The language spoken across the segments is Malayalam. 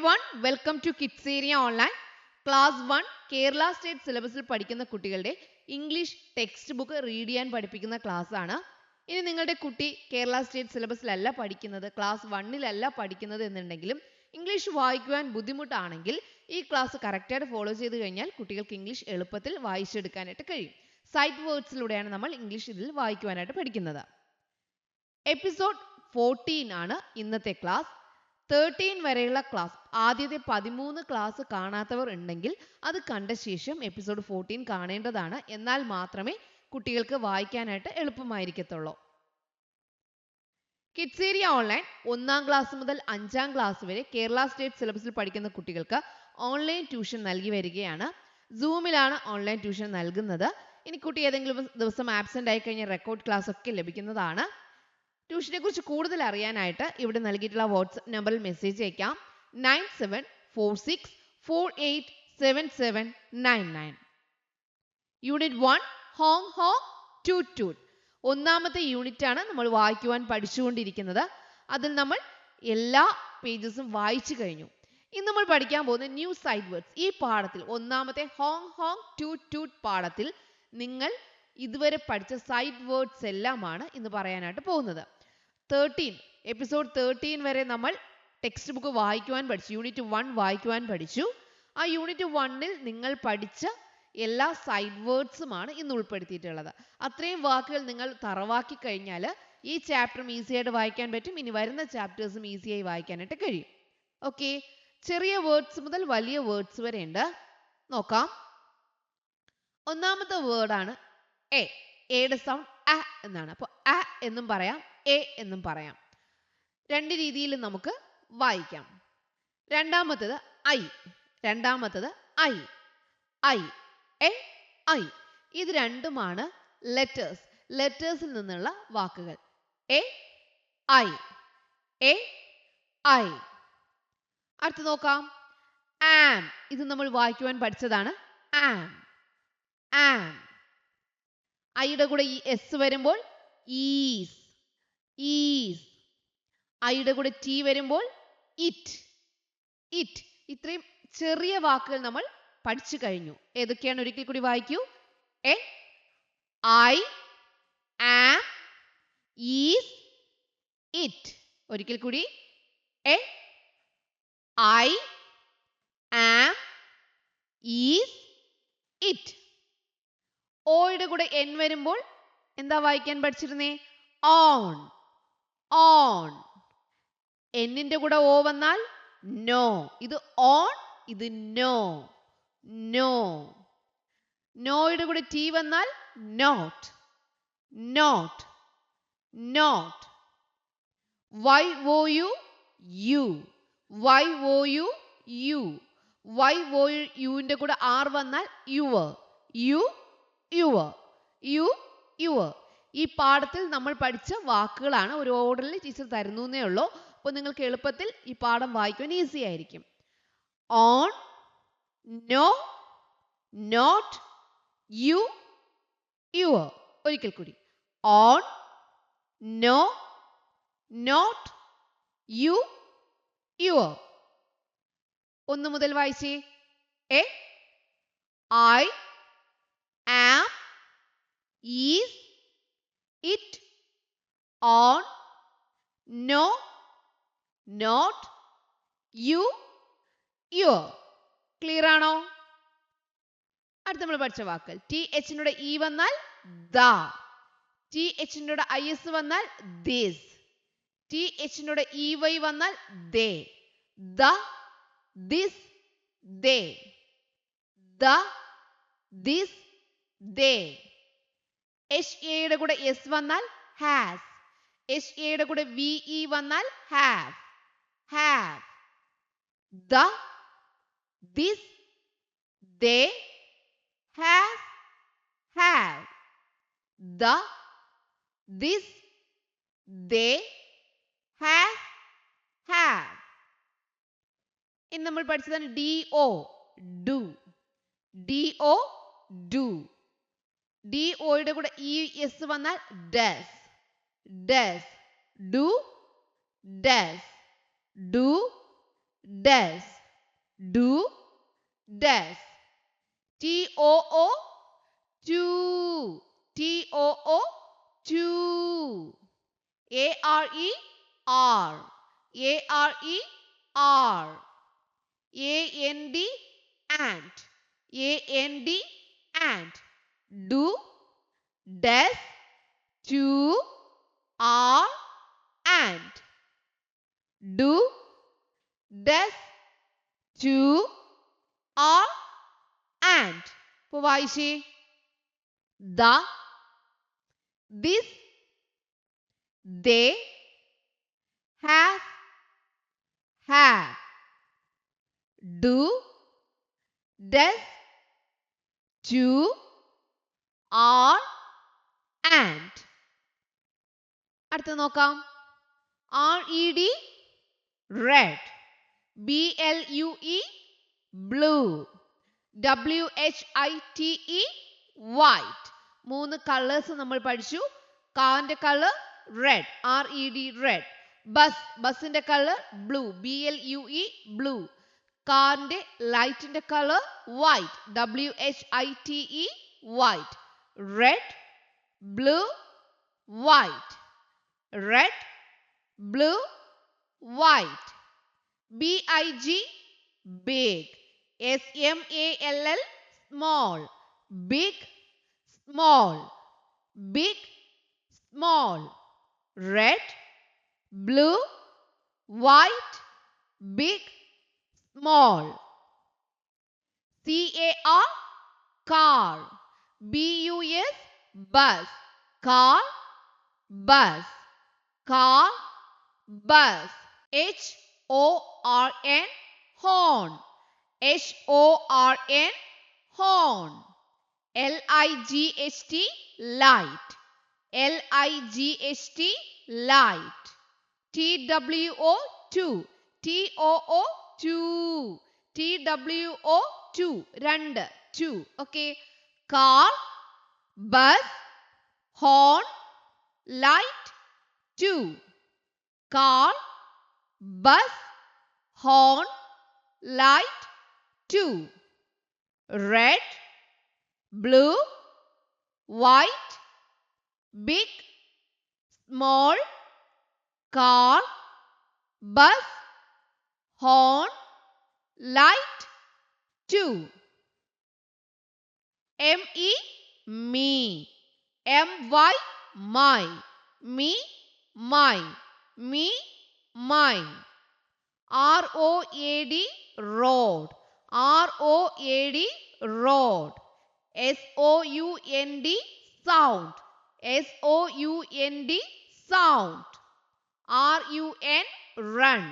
everyone, welcome to Kids Area Online. Class 1 Kerala state സിലബസിൽ പഠിക്കുന്ന കുട്ടികളുടെ ഇംഗ്ലീഷ് ടെക്സ്റ്റ് ബുക്ക് റീഡ് ചെയ്യാൻ പഠിപ്പിക്കുന്ന ക്ലാസ് ആണ്. ഇനി നിങ്ങളുടെ കുട്ടി കേരള സ്റ്റേറ്റ് സിലബസിലല്ല പഠിക്കുന്നത്, ക്ലാസ് 1-ലല്ല പഠിക്കുന്നത് എന്നുണ്ടെങ്കിലും ഇംഗ്ലീഷ് വായിക്കുവാൻ ബുദ്ധിമുട്ടാണെങ്കിൽ ഈ ക്ലാസ് കറക്റ്റായിട്ട് ഫോളോ ചെയ്ത് കഴിഞ്ഞാൽ കുട്ടികൾക്ക് ഇംഗ്ലീഷ് എളുപ്പത്തിൽ വായിച്ചെടുക്കാനായിട്ട് കഴിയും. സൈറ്റ് വേർഡ്സിലൂടെയാണ് നമ്മൾ ഇംഗ്ലീഷ് ഇതിൽ വായിക്കുവാനായിട്ട് പഠിക്കുന്നത്. എപ്പിസോഡ് 14 ആണ് ഇന്നത്തെ ക്ലാസ്. 13 വരെയുള്ള ക്ലാസ്, ആദ്യത്തെ 13 ക്ലാസ് കാണാത്തവർ ഉണ്ടെങ്കിൽ അത് കണ്ട ശേഷം എപ്പിസോഡ് 14 കാണേണ്ടതാണ്. എന്നാൽ മാത്രമേ കുട്ടികൾക്ക് വായിക്കാനായിട്ട് എളുപ്പമായിരിക്കത്തുള്ളൂ. കിഡ്സ് ഏരിയ ഓൺലൈൻ 1-ാം ക്ലാസ് മുതൽ 5-ാം ക്ലാസ് വരെ കേരള സ്റ്റേറ്റ് സിലബസിൽ പഠിക്കുന്ന കുട്ടികൾക്ക് ഓൺലൈൻ ട്യൂഷൻ നൽകി വരികയാണ്. സൂമിലാണ് ഓൺലൈൻ ട്യൂഷൻ നൽകുന്നത്. ഇനി കുട്ടി ഏതെങ്കിലും ദിവസം ആബ്സെന്റ് ആയി കഴിഞ്ഞാൽ റെക്കോർഡ് ക്ലാസ് ഒക്കെ ലഭിക്കുന്നതാണ്. ട്യൂഷനെ കുറിച്ച് കൂടുതൽ അറിയാനായിട്ട് ഇവിടെ നൽകിയിട്ടുള്ള വാട്സ്ആപ്പ് നമ്പറിൽ മെസ്സേജ് അയക്കാം. 9746487799. Unit 1 honk honk toot toot. 1-ാമത്തെ യൂണിറ്റ് ആണ് നമ്മൾ വായിക്കുവാൻ പഠിച്ചുകൊണ്ടിരിക്കുന്നത്. അതിൽ നമ്മൾ എല്ലാ പേജസും വായിച്ചു കഴിഞ്ഞു. ഇന്ന് നമ്മൾ പഠിക്കാൻ പോകുന്ന ന്യൂ സൈറ്റ് വേർഡ്സ്. ഈ പാഠത്തിൽ 1-ാമത്തെ ഹോങ് ഹോങ് ടൂട്ട് ടൂട്ട് പാഠത്തിൽ നിങ്ങൾ ഇതുവരെ പഠിച്ച സൈറ്റ് വേർഡ്സ് എല്ലാമാണ് ഇന്ന് പറയാനായിട്ട് പോകുന്നത്. എപ്പിസോഡ് 13 വരെ നമ്മൾ ടെക്സ്റ്റ് ബുക്ക് വായിക്കുവാൻ പഠിച്ചു. യൂണിറ്റ് 1 വായിക്കുവാൻ പഠിച്ചു. ആ യൂണിറ്റ് 1-ൽ നിങ്ങൾ പഠിച്ച എല്ലാ സൈറ്റ് വേർഡ്സുമാണ് ഇന്ന് ഉൾപ്പെടുത്തിയിട്ടുള്ളത്. അത്രയും വാക്കുകൾ നിങ്ങൾ തറവാക്കി കഴിഞ്ഞാൽ ഈ ചാപ്റ്ററും ഈസി ആയിട്ട് വായിക്കാൻ പറ്റും. ഇനി വരുന്ന ചാപ്റ്റേഴ്സും ഈസിയായി വായിക്കാനായിട്ട് കഴിയും. ഓക്കെ, ചെറിയ വേർഡ്സ് മുതൽ വലിയ വേർഡ്സ് വരെ ഉണ്ട്. നോക്കാം. 1-ാമത്തെ വേർഡാണ് എ. എയുടെ സൗണ്ട് അ എന്നാണ്. അപ്പോൾ അ എന്നും പറയാം, എ എന്നും പറയാം. രണ്ട് രീതിയിൽ നമുക്ക് വായിക്കാം. രണ്ടാമത്തത് ഐ. I A I. ഇത് രണ്ടുമാണ് ലെറ്റേഴ്സിൽ നിന്നുള്ള വാക്കുകൾ. A I, A I. അടുത്ത് നോക്കാം. ആം. ഇത് നമ്മൾ വായിക്കുവാൻ പഠിച്ചതാണ്. ആം, ആം. ഐയുടെ കൂടെ ഈ എസ് വരുമ്പോൾ ഈസ്, ഈസ്. ഐയുടെ കൂടെ ടി വരുമ്പോൾ ഇറ്റ്, ഇറ്റ്. ഇത്രയും ചെറിയ വാക്കുകൾ നമ്മൾ പഠിച്ചു കഴിഞ്ഞു. ഏതൊക്കെയാണ് ഒരിക്കൽ കൂടി വായിക്കൂ. A I am is it. ഒരിക്കൽ കൂടി. A I am is it. ഓയുടെ കൂടെ എൻ വരുമ്പോൾ എന്താ വായിക്കാൻ പഠിച്ചിരുന്നേ? On, on. എന്നിന്റെ കൂടെ ഓ വന്നാൽ നോ. ഇത് ഓൺ, ഇത് നോ, നോ. നോയുടെ കൂടെ ടി വന്നാൽ not, not, not. Y O U, you. Y O U, you. Y O യുവിന്റെ കൂടെ ആർ വന്നാൽ your, you, your, you, your. ഈ പാഠത്തിൽ നമ്മൾ പഠിച്ച വാക്കുകളാണ്. ഒരു ഓർഡറിൽ ടീച്ചർ തരുന്നേ ഉള്ളൂ. അപ്പോൾ നിങ്ങൾക്ക് എളുപ്പത്തിൽ ഈ പാഠം വായിക്കുവാൻ ഈസി ആയിരിക്കും. On, no, not, you, your. ഒരിക്കൽ കൂടി. On, no, not, you, your. 1 മുതൽ വായിച്ചേ. A I am is it on no not you your. Clear ആണോ? അടുത്ത നമ്മൾ പഠിച്ച വാക്കുകൾ. ടി എച്ചിനോട് ഇ വന്നാൽ ദ. ടി എച്ചിനോട് ഐ എസ് വന്നാൽ ദിസ്. ടി എച്ചിനോട് ഇ വൈ വന്നാൽ they. The, this, they. The, this, they. H എയുടെ കൂടെ എസ് വന്നാൽ ഹാസ്. എച്ച് എയുടെ കൂടെ വി ഇ വന്നാൽ have, have. The, this, they, has, have. The, this, they, has, have. ഇന്ന് നമ്മൾ പഠിച്ചതാണ് D O, do. D O, do. D ഒയുടെ കൂടെ ഇ എസ് വന്നാൽ does, does. Do, does. Do, does. Do, does. T-O-O, two. T-O-O, two. A-R-E, R. A-R-E, R. A-N-D, and. A-N-D, and. Do, does, to, are, and. Do, does, to, are, and. ഇപ്പോൾ വായിച്ചേ. The, this, they, have, have. Do, does, to, are, and. അടുത്ത നോക്കാം. R-E-D, red. B-L-U-E, blue. W-H-I-T-E, white. മൂന്ന് കളേഴ്സ് നമ്മൾ പഠിച്ചു. കാറിന്റെ കളർ റെഡ്, R-E-D, red. ബസിന്റെ കളർ ബ്ലൂ, B-L-U-E, ബ്ലൂ. കാറിന്റെ ലൈറ്റിന്റെ colour white, W-H-I-T-E, white. Red, blue, white. Red, blue, white. B-I-G, big. S-M-A-L-L, small. Big, small. Big, small. Red, blue, white. Big, small. C-A-R, car. B-U-S, bus. Car, bus. Car, bus. H-O-R-N, horn. H-O-R-N, horn. L-I-G-H-T, light. L-I-G-H-T, light. T-W-O, two. T-O-O, two. T-W-O, two. രണ്ട്, two. Okay. Car, bus, horn, light, two. Car, bus, horn, light, two. Red, blue, white, big, small. Car, bus, horn, light, two. M-E, me. M-Y, my. Me, my. Me, mine. R-O-A-D, road. R-O-A-D, road. S-O-U-N-D, sound. S-O-U-N-D, sound. R-U-N, run.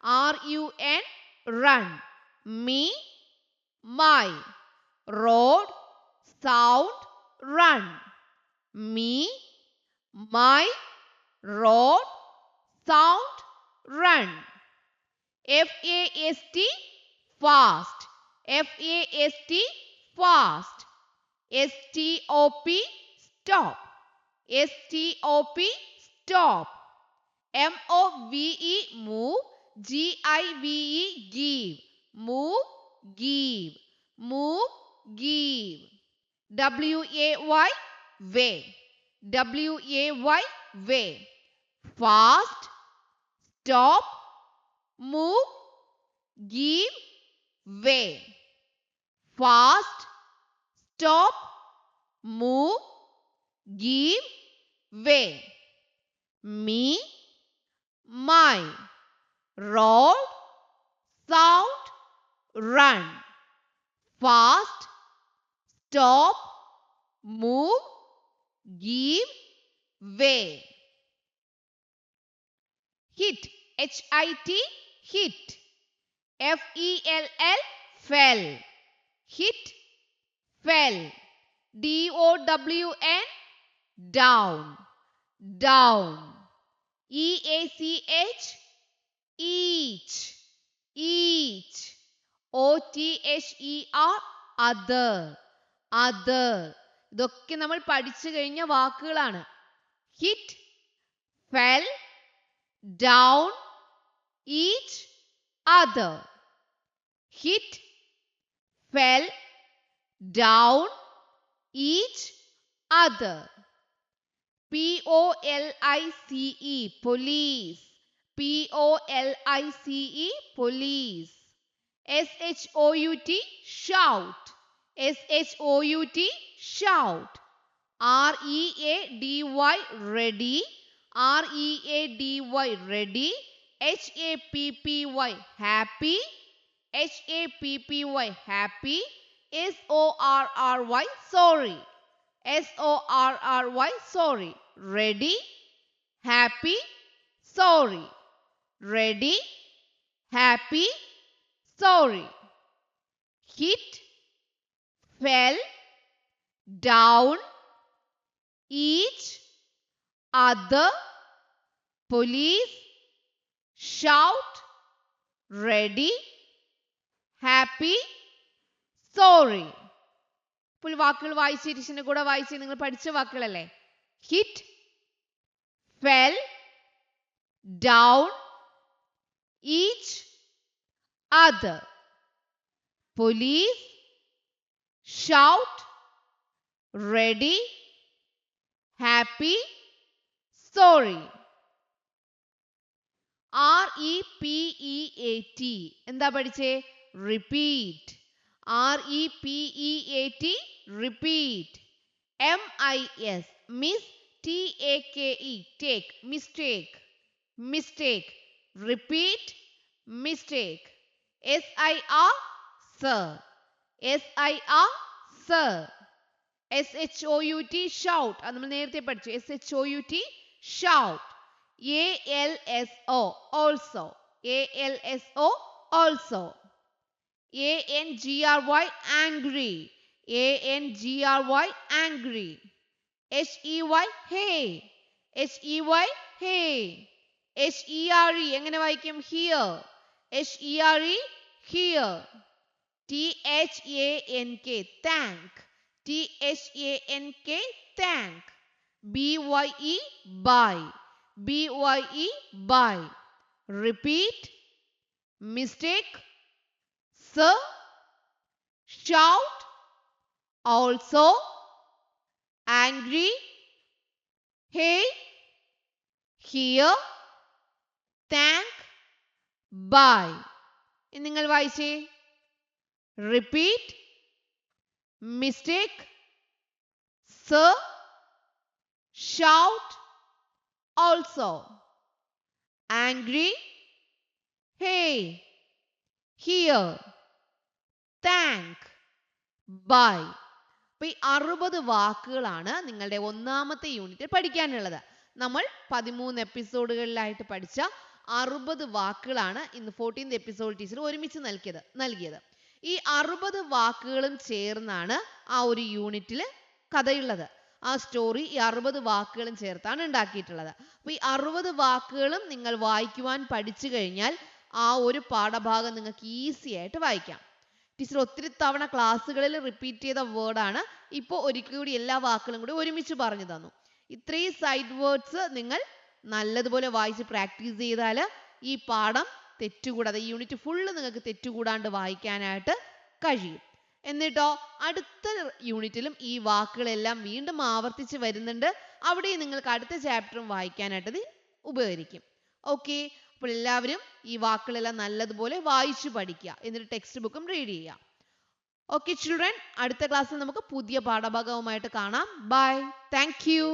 R-U-N, run. Me, my. Road, sound, run. Me, my. Road, sound, run. F-A-S-T, fast. F-A-S-T, fast. S-T-O-P, stop. S-T-O-P, stop. M-O-V-E, move. G-I-V-E, give. Move, give. Move, give. W-A-Y, way. W-A-Y, way. Fast, stop, move, give, way. Fast, stop, move, give, way. Me, my. Road, sound, run. Fast, stop, move, give, way. Hit, H-I-T, hit. F-E-L-L, fell. Hit, fell. D-O-W-N, down. Down. E-A-C-H, each. Each. O-T-H-E-R, other. Other. ഇതൊക്കെ നമ്മൾ പഠിച്ചു കഴിഞ്ഞ വാക്കുകളാണ്. Hit, fell, down, each, other. Hit, fell, down, each other. Police, police. Police, police. Shout, shout. Shout, shout. Ready, ready. Ready, ready. Happy, happy. Happy, happy. Sorry, sorry. Sorry, sorry. Ready, happy, sorry. Ready, happy, sorry. Hit, fell, down, each other, police, shout, ready, happy, sorry. ഇപ്പോൾ വാക്കുകൾ വായിച്ച് ടീച്ചറിന്റെ കൂടെ വായിച്ച് നിങ്ങൾ പഠിച്ച വാക്കുകളല്ലേ? Hit, fell, down, each other, police, shout, ready, happy, sorry. REPEAT എന്താ പഠിച്ചേ? Repeat. REPEAT repeat. MIS miss, TAKE take, mistake, mistake. Repeat, mistake. SIR sir, SIR sir. SHOUT shout, അത് നമ്മൾ നേരത്തെ പഠിച്ചു. SHOUT shout. ALSO also, ALSO also. ANGRY angry, ANGRY angry. HEY hey, HEY hey. HERE എങ്ങനെ വായിക്കും? here, HERE here. THANK thank, THANK thank. BYE buy, BYE buy. Repeat, mistake, sir, shout, also, angry, hey, here, thank, buy. നിങ്ങൾ വായിച്ചേ. Repeat, mistake, sir, shout, also, angry, hey, here, thank, buy. അപ്പോൾ ഈ 60 വാക്കുകളാണ് നിങ്ങളുടെ ഒന്നാമത്തെ യൂണിറ്റിൽ പഠിക്കാനുള്ളത്. നമ്മൾ 13 എപ്പിസോഡുകളിലായിട്ട് പഠിച്ച 60 വാക്കുകളാണ് ഇന്ന് 14th എപ്പിസോഡ് ടീച്ചർ ഒരുമിച്ച് നൽകിയത്. ഈ 60 വാക്കുകളും ചേർന്നാണ് ആ ഒരു യൂണിറ്റിൽ കഥയുള്ളത്. ആ സ്റ്റോറി ഈ 60 വാക്കുകളും ചേർത്താണ് ഉണ്ടാക്കിയിട്ടുള്ളത്. അപ്പോൾ ഈ 60 വാക്കുകളും നിങ്ങൾ വായിക്കുവാൻ പഠിച്ചു കഴിഞ്ഞാൽ ആ ഒരു പാഠഭാഗം നിങ്ങൾക്ക് ഈസി ആയിട്ട് വായിക്കാം. ടീച്ചർ ഒത്തിരി തവണ ക്ലാസ്സുകളിൽ റിപ്പീറ്റ് ചെയ്ത വേർഡാണ്. ഇപ്പോൾ ഒരിക്കൽ കൂടി എല്ലാ വാക്കുകളും കൂടി ഒരുമിച്ച് പറഞ്ഞു തന്നു. ഇത്രയും സൈഡ് വേർഡ്സ് നിങ്ങൾ നല്ലതുപോലെ വായിച്ച് പ്രാക്ടീസ് ചെയ്താൽ ഈ പാഠം തെറ്റുകൂടാതെ, ഈ യൂണിറ്റ് ഫുള്ള് നിങ്ങൾക്ക് തെറ്റുകൂടാണ്ട് വായിക്കാനായിട്ട് കഴിയും. എന്നിട്ടോ അടുത്ത യൂണിറ്റിലും ഈ വാക്കുകളെല്ലാം വീണ്ടും ആവർത്തിച്ച് വരുന്നുണ്ട്. അവിടെ നിങ്ങൾക്ക് അടുത്ത ചാപ്റ്ററും വായിക്കാനായിട്ട് ഉപകരിക്കും. ഓക്കെ, അപ്പോൾ എല്ലാവരും ഈ വാക്കുകളെല്ലാം നല്ലതുപോലെ വായിച്ചു പഠിക്കുക. എന്നിട്ട് ടെക്സ്റ്റ് ബുക്കും റീഡ് ചെയ്യുക. ഓക്കെ ചിൽഡ്രൻ, അടുത്ത ക്ലാസ്സിൽ നമുക്ക് പുതിയ പാഠഭാഗവുമായിട്ട് കാണാം. Bye, thank U.